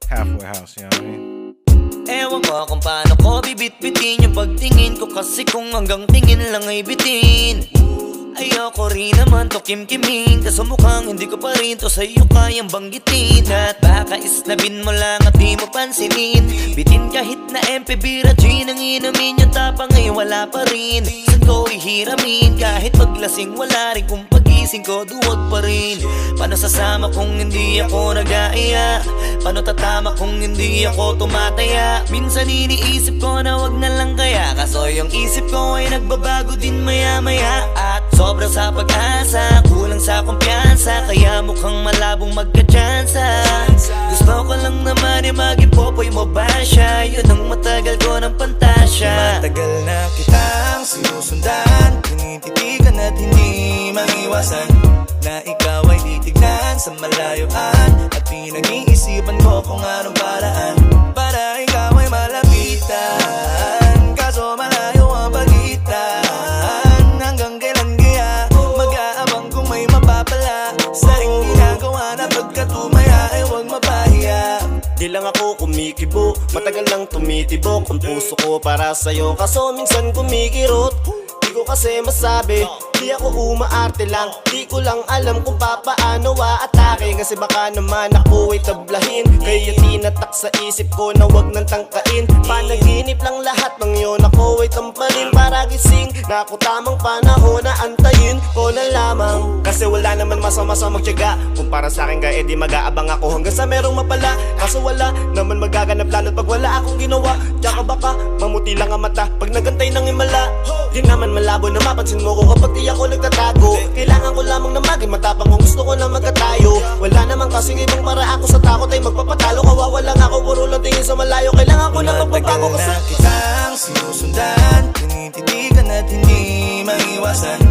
halfway house, you know what I mean? Ewan ko kung paano ko bibit-bitin yung pagtingin ko, kasi kung hanggang tingin lang ay bitin. Ayoko rin naman to kim-kimin, kaso mukhang hindi ko pa rin to sa'yo kayang banggitin. At baka isnabin mo lang at di mo pansinin. Bitin kahit na MP Bira Gin ang inumin, yung tapang ay wala pa rin. Saan ko ihiramin, kahit paglasing wala rin, kung pagising ko duwag pa rin. Paano sasama kung hindi ako nag-aaya? Paano tatama kung hindi ako tumataya? Minsan iniisip ko na wag na lang kaya, kaso yung isip ko ay nagbabago din maya-maya. At sobrang sa pag-asa, kulang sa kumpiyansa, kaya mukhang malabong magka-tsansa. Gusto ko lang naman yung mag-ipopoy mo ba siya? Yun ang matagal ko ng pantasya. Matagal na kitang sinusundan, tinititigan at hindi maiwasan na ikaw ay titignan sa malayuan. At pinag-iisipan ko kung anong paraan para ikaw ay malapitan, kaso malayo ang pagitan. Hanggang kailan kaya mag-aabang kung may mapapala sa ring ginagawa na pagkatumaya ay huwag mapahiya. Di lang ako kumikibo, matagal lang tumitibok ang puso ko para sa'yo, kaso minsan kumikirot. Di ko kasi masabi, di ako umaarte lang, di ko lang alam kung papaano aatake. Kasi baka naman ako ay tablahin, kaya tinatak sa isip ko na wag nang tangkain. Panaginip lang lahat ng yun, ako ay tamparin para gising na ako tamang panahon na antayin ko na lamang. Kasi wala naman masama sa magtiyaga, kung para sa akin kaya di mag-aabang ako hanggang sa merong mapala. Kaso wala naman magaganap lalo't pag wala akong ginawa. Tsaka baka mamuti lang ang mata pag nagantay ng himala. Di naman malabo na mapansin mo ko kapag di ako nagtatago. Kailangan ko lamang na maging matapang kung gusto ko na magkatayo. Wala naman kasing ibang para ako sa takot ay magpapatalo. Kawawa lang ako, puro lang tingin sa malayo. Kailangan ko na magbabago kasi na kitang sinusundan, tinititigan at hindi maiwasan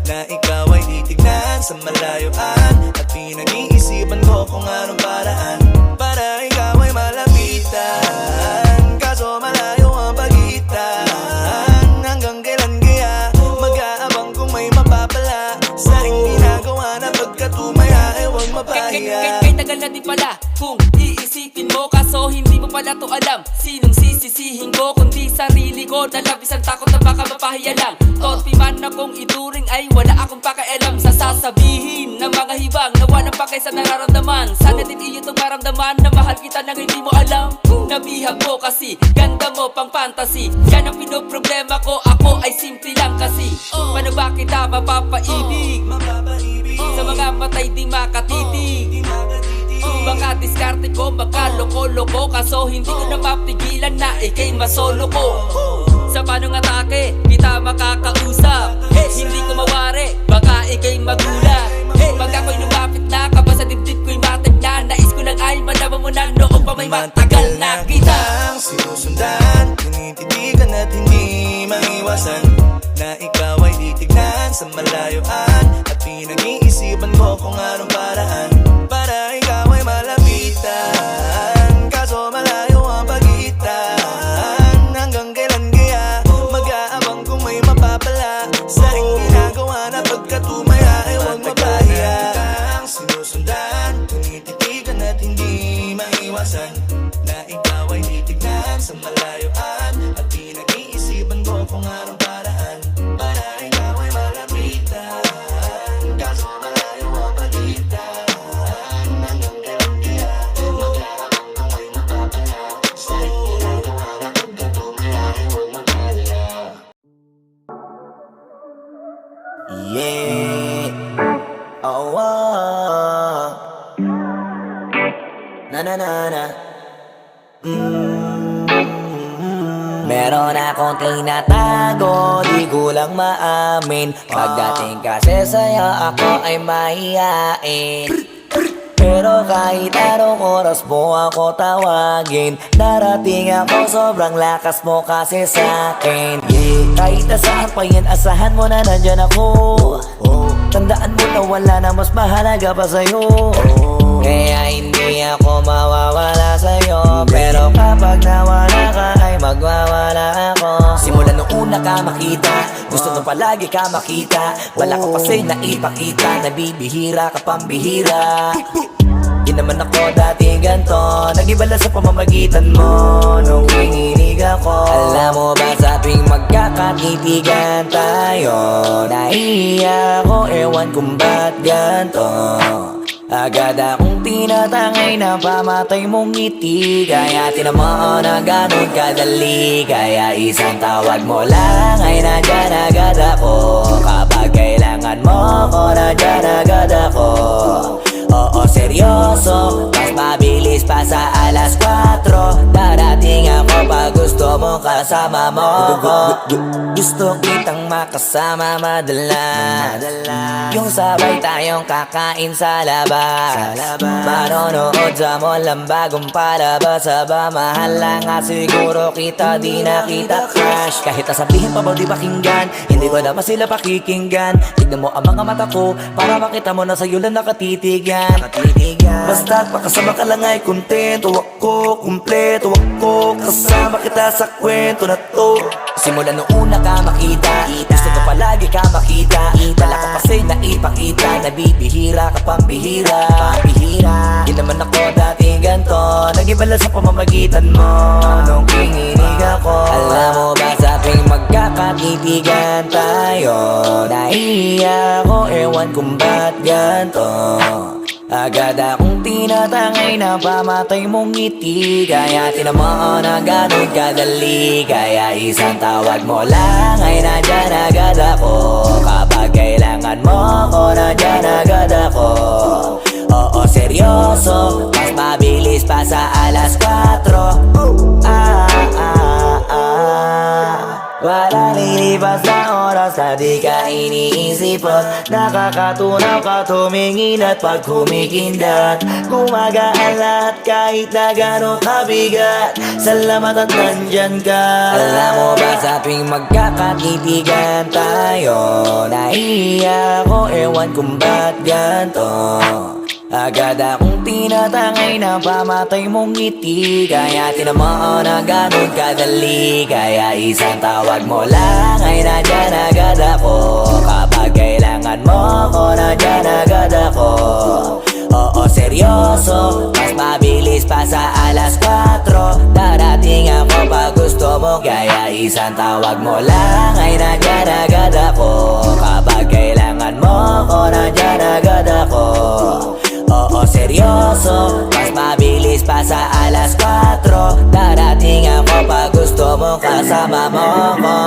na ikaw ay titignan sa malayuan. At pinag-iisipan ko kung anong paraan para ikaw ay malapitan, kaso malayo ang pagitan. Hanggang kailan kaya mag-aabang kung may mapapala sa ring ginagawa na pagkatumaya ay huwag mapahiya. Kay tagal na di pala kung iisipin mo, kaso hindi mo pala to alam. Sinong sisisihin ko kundi sarili ko, na labis ang takot na baka mapahiya lang. Toti man akong ituring ay wala akong pakialam sa sasabihin ng mga hibang na walang pakay sa nararamdaman. Sana din iyo itong maramdaman na mahal kita nang hindi mo alam. Nabihag mo kasi, ganda mo pang fantasy, yan ang pinoproblema ko, ako ay simple lang kasi. Paano ba kita mapapaibig sa mga matay di makatitig? Baka diskarte ko, baka loko-loko, kaso hindi ko na mapigilan na ikay masolo ko. Sa panong atake, kita makakausap, hindi ko mawari, baka ikay magulat. Pag ako'y lumapit na, kaba sa dibdib ko'y matag na, nais ko lang ay malaman mo na noong pa may matagal na kita. Sinusundan, tinititigan at hindi maiwasan na ikaw ay titignan sa malayuan. At pinag-iisipan ko kung anong paraan para ikaw ay malapitan, kaso malayo ang pagitan. Hanggang kailan kaya mag-aabang kung may mapapala sa ring ginagawa na pagkatumaya ay huwag mapahiya. Sinusundan, tinititigan at hindi maiwasan na ikaw ay titignan sa malayuan. At pinag-iisipan ko kung anong paraan para ikaw ay malapitan, kaso malayo ang pagitan. Hanggang kailan kaya mag-aabang kung may mapapala sa ring ginagawa na pagkatumaya ay huwag mapahiya. Yeah. Oh, na na na na. Meron akong tinatago, di ko lang maamin. Pagdating kasi sa'yo ako ay mahihain. Pero kahit anong oras mo ako tawagin, darating ako, sobrang lakas mo kasi sa'kin. Kahit nasaan pa yan, asahan mo na nandyan ako. Tandaan mo na wala na mas mahalaga pa sa'yo. Kaya hindi ako mawawala sa'yo, pero kapag nawala ka ay magwawala ako. Simula nung una ka makita, gusto nung palagi ka makita. Wala ka kasi naipakita, nabibihira ka pambihira. Di naman ako dati ganto, nag-ibala sa pamamagitan mo nung kininig ako. Alam mo ba sa tuwing magkakatitigan tayo, naiiyak ako, ewan kung ba't ganto. Agad akong tinatangay na pamatay mong ngiti, kaya tinamaan na ganun kadali. Kaya isang tawag mo lang ay nandyan agad ako. Kapag kailangan mo ko, nandyan agad ako. Oo, seryoso, mas mabilis pa sa alas 4. Darating ako pag gusto mo kasama mo ko. Gusto kitang makasama madalas, yung sabay tayong kakain sa labas, manonood sa mall ang bagong palabas. Aba, mahal lang nga siguro kita, di na kita crush. Kahit nasabihin pa ba di pakinggan, hindi ko naman sila pakikinggan. Tignan mo ang mga mata ko para makita mo na sa'yo lang nakatitigan. Basta't makasama ka lang ay kontento ako, kumpleto ako. Kasama kita sa kwento na to. Simula nung una ka makita, gusto ko palagi ka makita. Wala ka kasi naipakita, nabibihira ka pang bihira. Di naman ako dati ganto, nag-ibala sa pamamagitan mo nung kininig ako. Alam mo ba sa tuwing magkakatitigan tayo, naiiyak ako, ewan kung ba't ganto. Agad akong tinatangay na pamatay mong ngiti, kaya tinamaan na ganun kadali. Kaya isang tawag mo lang ay nandyan agad ako. Kapag kailangan mo ko, nandyan agad ako. Oo, seryoso, mas mabilis pa sa alas 4. Wala lilipas na oras na di ka iniisip at nakakatunaw ka tumingin at pag kumikindat, gumagaan lahat kahit na gano'n kabigat. Salamat at nandyan ka. Alam mo ba sa tuwing magkakatitigan tayo, naiiyak ako, ewan kung ba't ganto. Agad akong tinatangay na pamatay mong ngiti, kaya tinamaan na ganun kadali. Kaya isang tawag mo lang ay nandyan agad ako. Kapag kailangan mo ko, nandyan agad ako. Oo, seryoso, mas mabilis pa sa alas 4. Darating ako pag gusto mo, kaya isang tawag mo lang ay nandyan agad ako. Kapag kailangan mo ko, nandyan agad ako. Oo, seryoso, mas mabilis pa sa alas 4. Darating ako pag gusto mo kasama mo ko.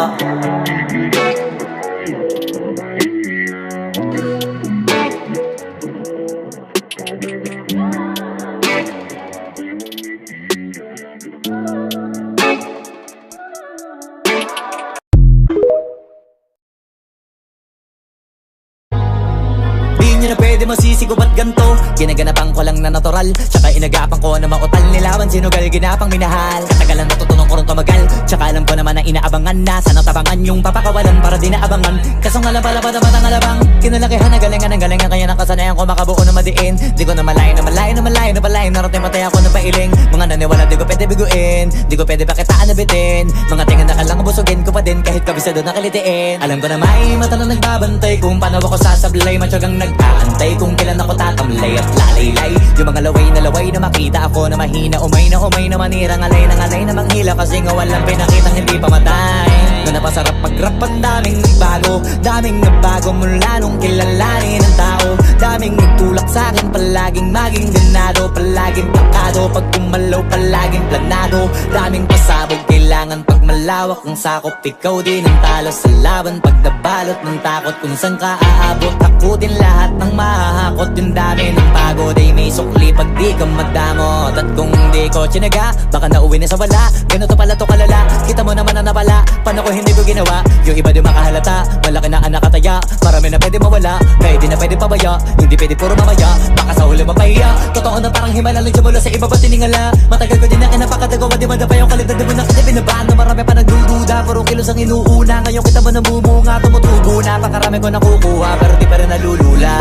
Di na pwede masisi ko ba't ganto. Ginaganapan ko lang na natural, tsaka inagapan ko na mautal. Nilawan sinugal, ginapang minahal. Katagalan natutunan ko rin tumagal, tsaka alam ko naman na inaabangan na. Sana tabangan yung papakawalan para di naabangan. Kaso nga lang pala ba naman ang alabang kinalakihan na galingan ng galingan, kaya nakasanayan ko makabuo na madiin. Di ko na malayo na malayo na malayo na palayo. Narating matay ako na pailing. Mga naniwala di ko pwede biguin, di ko pwede pakitaan na bitin. Mga tingan na kalang busugin ko pa din kahit kabisado na kalitiin. Alam ko na may mata na nagbabantay kung paano ako sasablay. Matyagang nagkaantay kung kailan ako tatamlay at lalaylay. Yung mga laway na makita ako na mahina. Umay na manira, ngalay na manghila. Kasi nga walang pinakitang hindi pamatay. Na napasarap mag-rap, ang daming nagbago. Daming nagbago mula nung kilalanin ng tao. Daming nagtulak sa'kin, palaging maging ganado. Palaging pakado, pag kumalaw palaging planado. Daming pasabog, kailangan pag malawak ang sakop. Ikaw din ang talo sa laban pag nabalot ng takot. Kung saan ka aabot, takutin lahat ng mahahakot. Yung dami ng pagod ay may sukli pag di ka madamot. At kung di ko tsinaga, baka nauwi na sa wala. Ganito pala to kalala, kita mo naman na napala. Paano ko hindi ko ginawa, yung iba di makahalata. Malaki na anak kataya, marami na pwede mawala. Kaya di na pwede pabaya, hindi pwede puro mamaya. Baka sa huli mapahiya, totoo na parang himala. Lang mula sa iba ba tiningala. Matagal ko din na kinapakatagawa, di madapa yung kalidad. Di mo na kasi binabaan na marami pa nagdududa. Puro kilos ang inuuna, ngayon kita mo namumunga. Tumutubo na, pakarami ko nakukuha, pero di pa rin nalulula.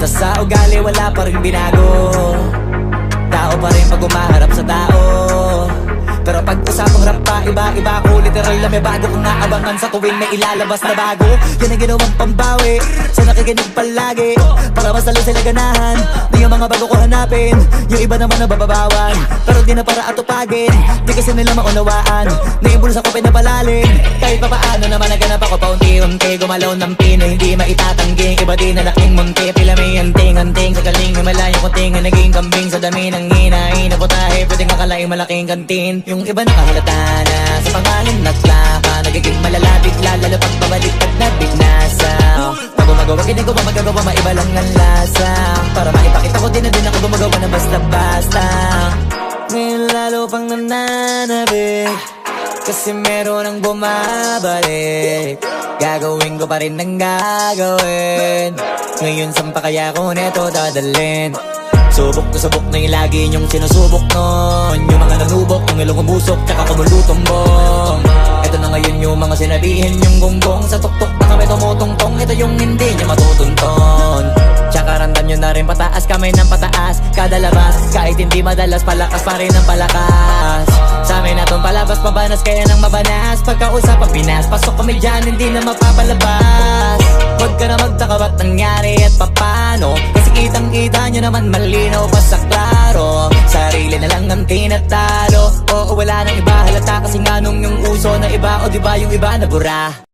Tas sa ugali wala pa rin binago. Tao pa rin pag umaharap sa tao. Pero pag usapang rap pa, iba ko literal na may bago kong naabangan sa tuwing may ilalabas na bago. Yan ang ginawang pambawi sa nakikinig palagi, para mas lalo sila ganahan na yung mga bago ko hanapin. Yung iba naman nababawan, pero di na para atupagin. Di kasi nila maunawaan na yung bulsa ko pinapalalim. Kahit pa paano naman naganap ako paunti-unti, gumalaw ng pino, hindi maitatanggi. Iba din na laking munti, pila may anting-anting. Sa galing may malayo kunting na naging kambing. Sa dami ng hinahin na putahe, pwedeng akalaing malaking kantin. Yung iba nakahalata na sa pangalan naglaka, nagiging malala bigla, lalo pag pabalik pag nabignasa. Gumagawa, ginagawa, magagawa, maiba lang ang lasa. Para maipakita ko din na din ako gumagawa na basta-basta. Ngayon lalo pang nananabik, kasi meron ang bumabalik. Gagawin ko pa rin ang gagawin. Ngayon saan pa kaya ko neto dadalhin? Subok na yung lagi niyong sinusubok nun. Yung mga nanubok, yung ilong umusok, tsaka kumulutong bong. Ito na ngayon yung mga sinabihin yung gonggong. Sa tuktok na kami tumutungtong, ito yung hindi niya matutunton. Tsaka randam nyo na rin pataas, kamay ng pataas kada labas, kahit hindi madalas, palakas pa rin ang palakas. Sa amin na tong palabas, pabanas kaya nang mabanas. Pagkausap ang Pinas, pasok kami dyan, hindi na mapapalabas. Huwag ka na magtaka ba't nangyari at papano, kasi kitang-kita nyo naman malinaw pa sa klaro. Sarili na lang ang tinatalo, oo wala nang iba halata, kasi nga nung yung uso na iba, o diba yung iba na bura.